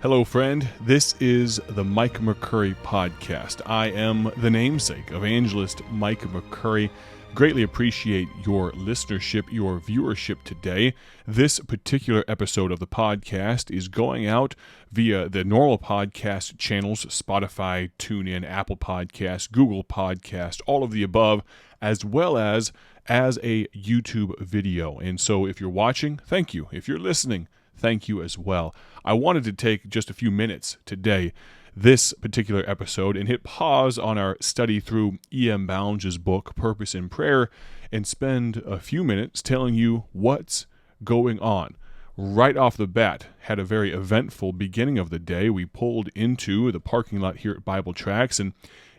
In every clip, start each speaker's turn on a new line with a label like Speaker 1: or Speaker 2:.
Speaker 1: Hello, friend. This is the Mike McCurry podcast. I am the namesake, evangelist Mike McCurry. Greatly appreciate your listenership, your viewership today. This particular episode of the podcast is going out via the normal podcast channels, Spotify, TuneIn, Apple Podcasts, Google Podcasts, all of the above, as well as a YouTube video. And so if you're watching, thank you. If you're listening, thank you as well. I wanted to take just a few minutes today, this particular episode, and hit pause on our study through E.M. Bounds' book, Purpose in Prayer, and spend a few minutes telling you what's going on. Right off the bat, had a very eventful beginning of the day. We pulled into the parking lot here at Bible Tracks, and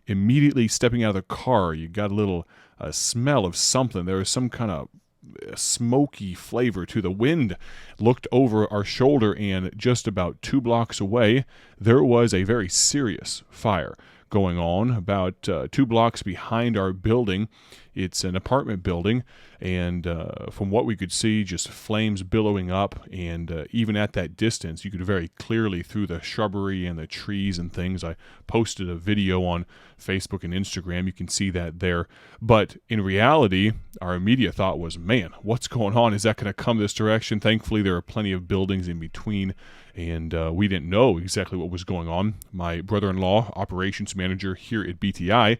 Speaker 1: immediately stepping out of the car, you got a little smell of something. There was some kind of smoky flavor to the wind. Looked over our shoulder, and just about 2 blocks away, there was a very serious fire going on about 2 blocks behind our building. It's an apartment building, and from what we could see, just flames billowing up, and even at that distance, you could very clearly through the shrubbery and the trees and things. I posted a video on Facebook and Instagram. You can see that there. But in reality, our immediate thought was, man, what's going on? Is that going to come this direction? Thankfully, there are plenty of buildings in between, and we didn't know exactly what was going on. My brother-in-law, operations manager here at BTI,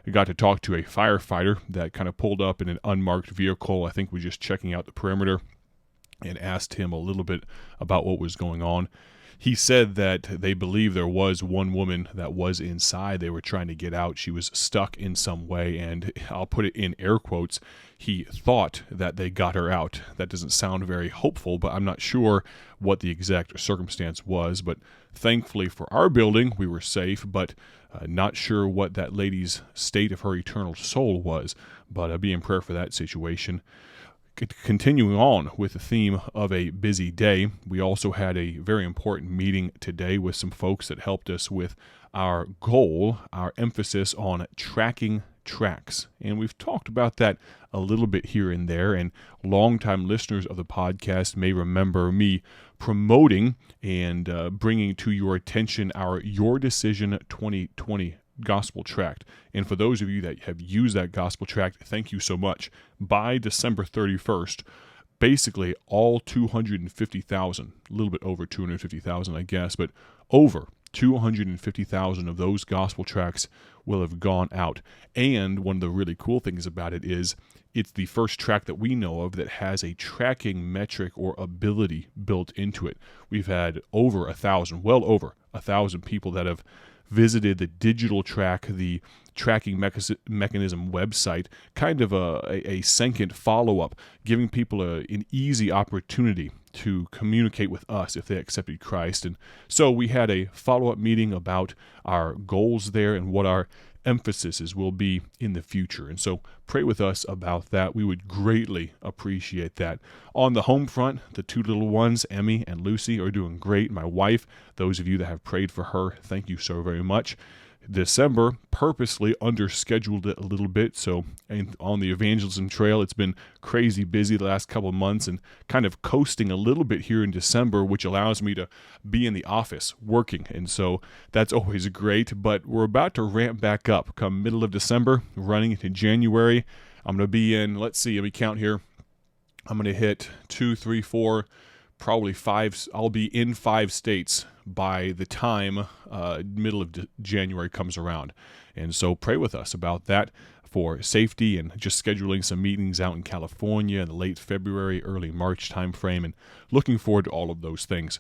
Speaker 1: got to talk to a firefighter that kind of pulled up in an unmarked vehicle. I think was just checking out the perimeter, and asked him a little bit about what was going on. He said that they believe there was one woman that was inside. They were trying to get out. She was stuck in some way, and I'll put it in air quotes, he thought that they got her out. That doesn't sound very hopeful, but I'm not sure what the exact circumstance was. But thankfully for our building, we were safe, but not sure what that lady's state of her eternal soul was. But be in prayer for that situation. Continuing on with the theme of a busy day, we also had a very important meeting today with some folks that helped us with our goal, our emphasis on tracking tracks. And we've talked about that a little bit here and there, and longtime listeners of the podcast may remember me promoting and bringing to your attention our Your Decision 2020 gospel tract. And for those of you that have used that gospel tract, thank you so much. By December 31st, basically all 250,000, a little bit over 250,000, I guess, but over 250,000 of those gospel tracts will have gone out. And one of the really cool things about it is it's the first tract that we know of that has a tracking metric or ability built into it. We've had over 1,000, well over 1,000 people that have visited the digital track, the tracking mechanism website, kind of a second follow-up, giving people an easy opportunity to communicate with us if they accepted Christ. And so we had a follow-up meeting about our goals there and what our emphasis will be in the future. And so pray with us about that. We would greatly appreciate that. On the home front, the 2 little ones, Emmy and Lucy, are doing great. My wife, those of you that have prayed for her, thank you so very much. December purposely underscheduled it a little bit, so on the evangelism trail it's been crazy busy the last couple of months, and kind of coasting a little bit here in December, which allows me to be in the office working, and so that's always great. But we're about to ramp back up come middle of December, running into January. I'm going to be in, let's see, let me count here, I'm going to hit 2, 3, 4, probably 5. I'll be in 5 states by the time middle of January comes around. And so pray with us about that for safety, and just scheduling some meetings out in California in the late February, early March timeframe, and looking forward to all of those things.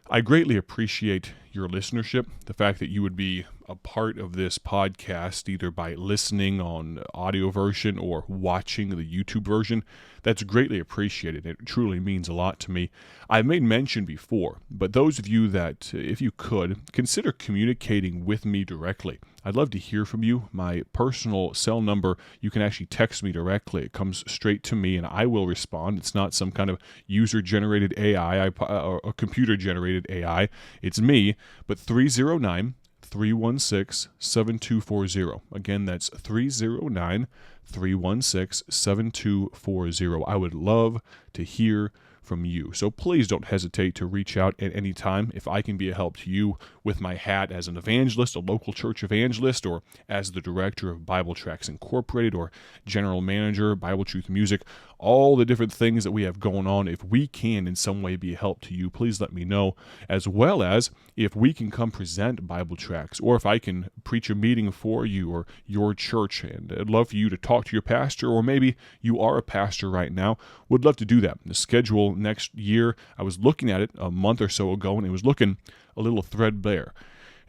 Speaker 1: I greatly appreciate your listenership, the fact that you would be a part of this podcast, either by listening on audio version or watching the YouTube version. That's greatly appreciated. It truly means a lot to me. I've made mention before, but those of you that, if you could, consider communicating with me directly. I'd love to hear from you. My personal cell number, you can actually text me directly. It comes straight to me, and I will respond. It's not some kind of user-generated AI or computer-generated AI. It's me, but 309-316-7240. Again, that's 309-316-7240. I would love to hear from you. So please don't hesitate to reach out at any time. If I can be a help to you with my hat as an evangelist, a local church evangelist, or as the director of Bible Tracks Incorporated, or general manager, Bible Truth Music, all the different things that we have going on, if we can in some way be a help to you, please let me know. As well as if we can come present Bible Tracks, or if I can preach a meeting for you or your church, and I'd love for you to talk to your pastor, or maybe you are a pastor right now, would love to do that. The schedule next year, I was looking at it a month or so ago, and it was looking a little threadbare.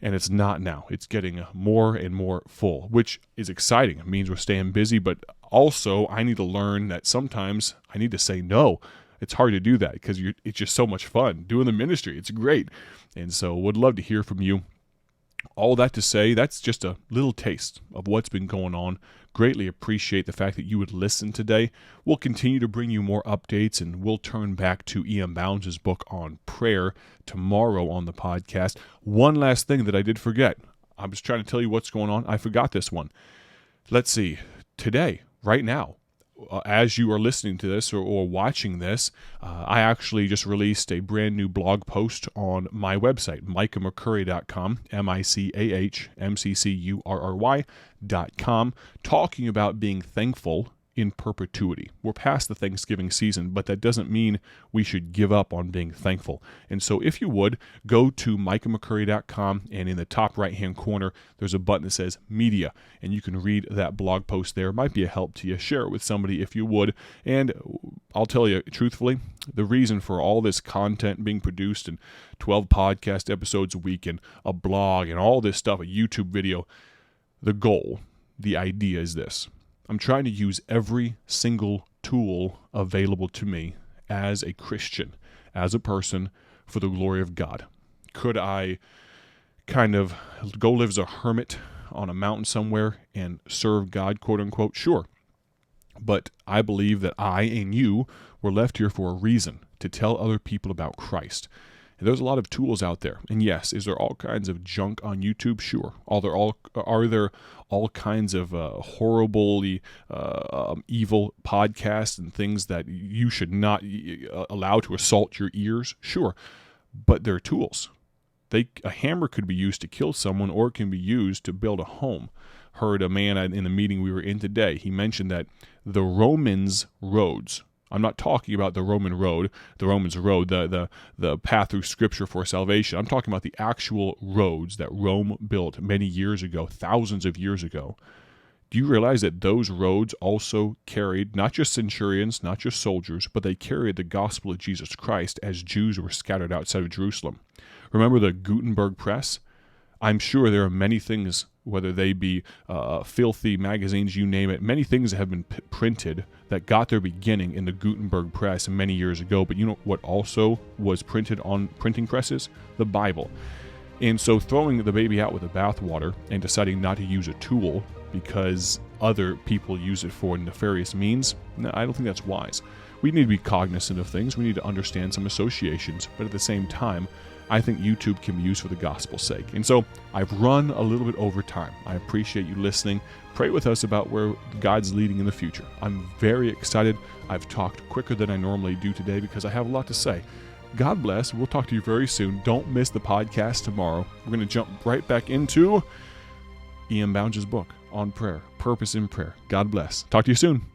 Speaker 1: And it's not now. It's getting more and more full, which is exciting. It means we're staying busy, but also I need to learn that sometimes I need to say no. It's hard to do that because it's just so much fun doing the ministry. It's great. And so would love to hear from you. All that to say, that's just a little taste of what's been going on. Greatly appreciate the fact that you would listen today. We'll continue to bring you more updates, and we'll turn back to E.M. Bounds' book on prayer tomorrow on the podcast. One last thing that I did forget. I'm just trying to tell you what's going on. I forgot this one. Let's see. Today, right now, as you are listening to this or watching this, I actually just released a brand new blog post on my website, micahmccurry.com, MICAHMCCURRY.com, talking about being thankful in perpetuity. We're past the Thanksgiving season, but that doesn't mean we should give up on being thankful. And so if you would, go to micahmccurry.com, and in the top right-hand corner, there's a button that says Media, and you can read that blog post there. It might be a help to you. Share it with somebody if you would. And I'll tell you, truthfully, the reason for all this content being produced and 12 podcast episodes a week and a blog and all this stuff, a YouTube video, the goal, the idea is this. I'm trying to use every single tool available to me as a Christian, as a person, for the glory of God. Could I kind of go live as a hermit on a mountain somewhere and serve God, quote unquote? Sure. But I believe that I and you were left here for a reason, to tell other people about Christ. And there's a lot of tools out there. And yes, is there all kinds of junk on YouTube? Sure. Are there all kinds of horribly evil podcasts and things that you should not allow to assault your ears? Sure. But they're tools. A hammer could be used to kill someone, or it can be used to build a home. Heard a man in the meeting we were in today, he mentioned that the Romans' roads, I'm not talking about the Roman road, the Romans' road, the path through Scripture for salvation. I'm talking about the actual roads that Rome built many years ago, thousands of years ago. Do you realize that those roads also carried not just centurions, not just soldiers, but they carried the gospel of Jesus Christ as Jews were scattered outside of Jerusalem? Remember the Gutenberg press? I'm sure there are many things, whether they be filthy magazines, you name it, many things that have been printed that got their beginning in the Gutenberg press many years ago. But you know what also was printed on printing presses? The Bible. And so throwing the baby out with the bathwater and deciding not to use a tool because other people use it for nefarious means, no, I don't think that's wise. We need to be cognizant of things. We need to understand some associations. But at the same time, I think YouTube can be used for the gospel's sake. And so I've run a little bit over time. I appreciate you listening. Pray with us about where God's leading in the future. I'm very excited. I've talked quicker than I normally do today because I have a lot to say. God bless. We'll talk to you very soon. Don't miss the podcast tomorrow. We're going to jump right back into E.M. Bounds' book on prayer, Purpose in Prayer. God bless. Talk to you soon.